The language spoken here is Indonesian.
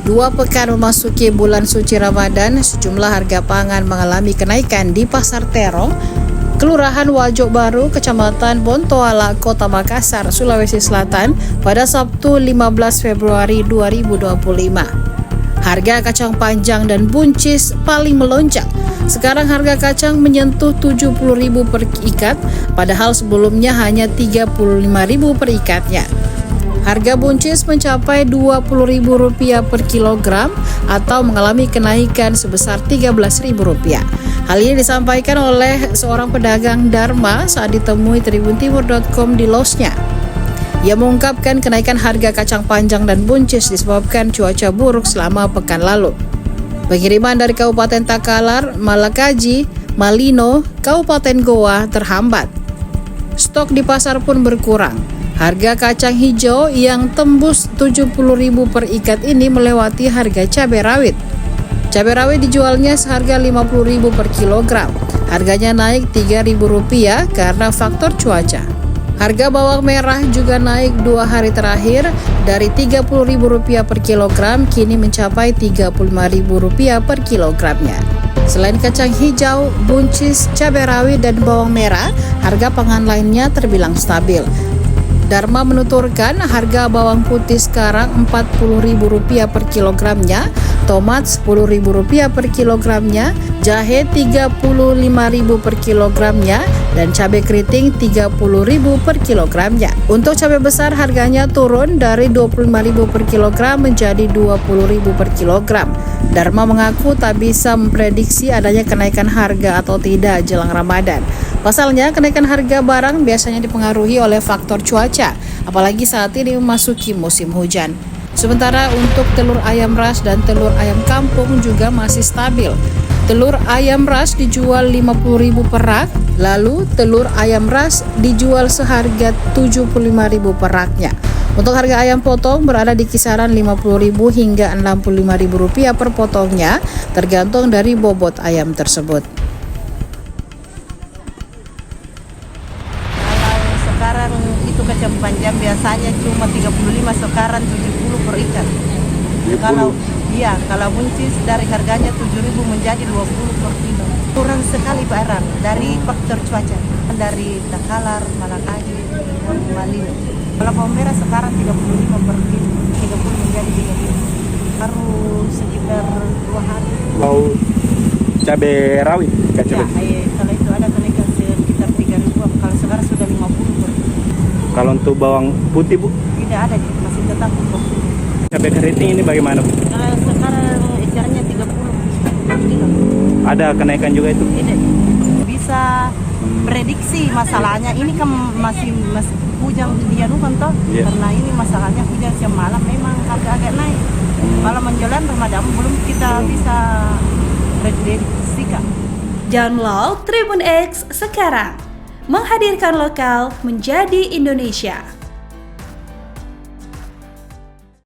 2 pekan memasuki bulan suci Ramadan, sejumlah harga pangan mengalami kenaikan di Pasar Terong, Kelurahan Wajo Baru, Kecamatan Bontoala, Kota Makassar, Sulawesi Selatan pada Sabtu 15 Februari 2025. Harga kacang panjang dan buncis paling melonjak. Sekarang harga kacang menyentuh Rp70.000 per ikat, padahal sebelumnya hanya Rp35.000 per ikatnya. Harga buncis mencapai Rp20.000 per kilogram atau mengalami kenaikan sebesar Rp13.000. Hal ini disampaikan oleh seorang pedagang Dharma saat ditemui tribuntimur.com di losnya. Ia mengungkapkan kenaikan harga kacang panjang dan buncis disebabkan cuaca buruk selama pekan lalu. Pengiriman dari Kabupaten Takalar, Malakaji, Malino, Kabupaten Goa terhambat. Stok di pasar pun berkurang. Harga kacang hijau yang tembus Rp70.000 per ikat ini melewati harga cabai rawit. Cabai rawit dijualnya seharga Rp50.000 per kilogram. Harganya naik Rp3.000 karena faktor cuaca. Harga bawang merah juga naik 2 hari terakhir dari Rp30.000 per kilogram kini mencapai Rp35.000 per kilogramnya. Selain kacang hijau, buncis, cabai rawit dan bawang merah, harga pangan lainnya terbilang stabil. Dharma menuturkan harga bawang putih sekarang Rp40.000 per kilogramnya, tomat Rp10.000 per kilogramnya, jahe Rp35.000 per kilogramnya, dan cabai keriting Rp30.000 per kilogramnya. Untuk cabai besar harganya turun dari Rp25.000 per kilogram menjadi Rp20.000 per kilogram. Dharma mengaku tak bisa memprediksi adanya kenaikan harga atau tidak jelang Ramadan. Pasalnya, kenaikan harga barang biasanya dipengaruhi oleh faktor cuaca, apalagi saat ini memasuki musim hujan. Sementara untuk telur ayam ras dan telur ayam kampung juga masih stabil. Telur ayam ras dijual Rp50.000 per rak, lalu telur ayam ras dijual seharga Rp75.000 per raknya. Untuk harga ayam potong berada di kisaran Rp50.000 hingga Rp65.000 per potongnya, tergantung dari bobot ayam tersebut. Sekarang itu kacang panjang biasanya cuma 35, sekarang 70 per ikat. Kalau buncis dari harganya 7.000 menjadi 20 per kilo. Kurang sekali barang dari faktor cuaca. Dari Takalar, Malakaji, Malino. Kalau bawang merah sekarang 35 per kilo, 30 menjadi 35. Harus sekitar 2 hari. Mau cabai rawit? Kalau itu ada kenaikan sekitar 3.000, kalau sekarang sudah 50 per kilo. Kalau untuk bawang putih, Bu? Tidak ada, masih tetap 50. Cabai keriting ini bagaimana, Bu? Kalau sekarang ecarannya 30 per kilo. Ada kenaikan juga itu? Tidak bisa prediksi masalahnya. Ini kan masih hujan dia bukan toh? Yeah. Karena ini masalahnya hujan siang malam memang agak naik. Kalau menjelang Ramadan belum kita bisa prediksikan. Download Tribun X sekarang, menghadirkan lokal menjadi Indonesia.